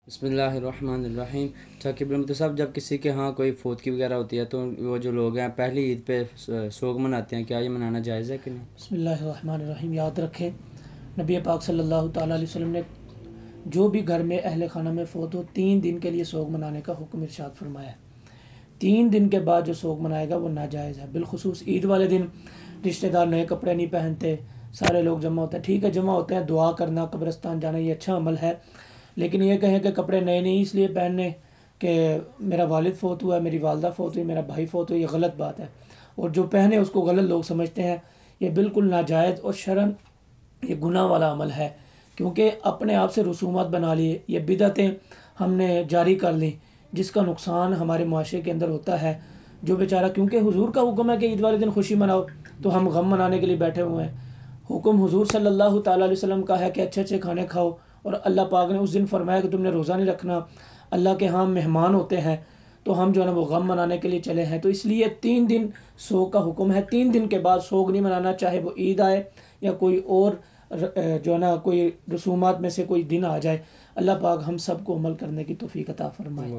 بسم اللہ الرحمن الرحیم۔ ثاقب رحمۃ صاحب، جب کسی کے ہاں کوئی فوتگی وغیرہ ہوتی ہے تو وہ جو لوگ ہیں پہلی عید پہ سوگ مناتے ہیں، کیا یہ منانا جائز ہے کہ نہیں؟ بسم اللہ الرحمن الرحیم۔ یاد رکھیں، نبی پاک صلی اللہ تعالیٰ علیہ وسلم نے جو بھی گھر میں اہل خانہ میں فوت ہو 3 دن کے لیے سوگ منانے کا حکم ارشاد فرمایا ہے۔ 3 دن کے بعد جو سوگ منائے گا وہ ناجائز ہے۔ بالخصوص عید والے دن رشتہ دار نئے کپڑے نہیں پہنتے، سارے لوگ جمع ہوتے ہیں۔ ٹھیک ہے، جمع ہوتے ہیں، دعا کرنا، قبرستان جانا، یہ اچھا عمل ہے، لیکن یہ کہیں کہ کپڑے نئے نہیں اس لیے پہننے کہ میرا والد فوت ہوا ہے، میری والدہ فوت ہوئی، میرا بھائی فوت ہوا، یہ غلط بات ہے۔ اور جو پہنے اس کو غلط لوگ سمجھتے ہیں، یہ بالکل ناجائز اور شرعاً یہ گناہ والا عمل ہے، کیونکہ اپنے آپ سے رسومات بنا لیے، یہ بدعتیں ہم نے جاری کر لیں، جس کا نقصان ہمارے معاشرے کے اندر ہوتا ہے۔ جو بیچارہ، کیونکہ حضور کا حکم ہے کہ عید والے دن خوشی مناؤ، تو ہم غم منانے کے لیے بیٹھے ہوئے ہیں۔ حکم حضور صلی اللہ تعالیٰ علیہ وسلم کا ہے کہ اچھے اچھے کھانے کھاؤ، اور اللہ پاک نے اس دن فرمایا کہ تم نے روزہ نہیں رکھنا، اللہ کے ہاں مہمان ہوتے ہیں، تو ہم جو ہے نا وہ غم منانے کے لیے چلے ہیں۔ تو اس لیے 3 دن سوگ کا حکم ہے۔ 3 دن کے بعد سوگ نہیں منانا، چاہے وہ عید آئے یا کوئی اور جو ہے نا کوئی رسومات میں سے کوئی دن آ جائے۔ اللہ پاک ہم سب کو عمل کرنے کی توفیق عطا فرمائے۔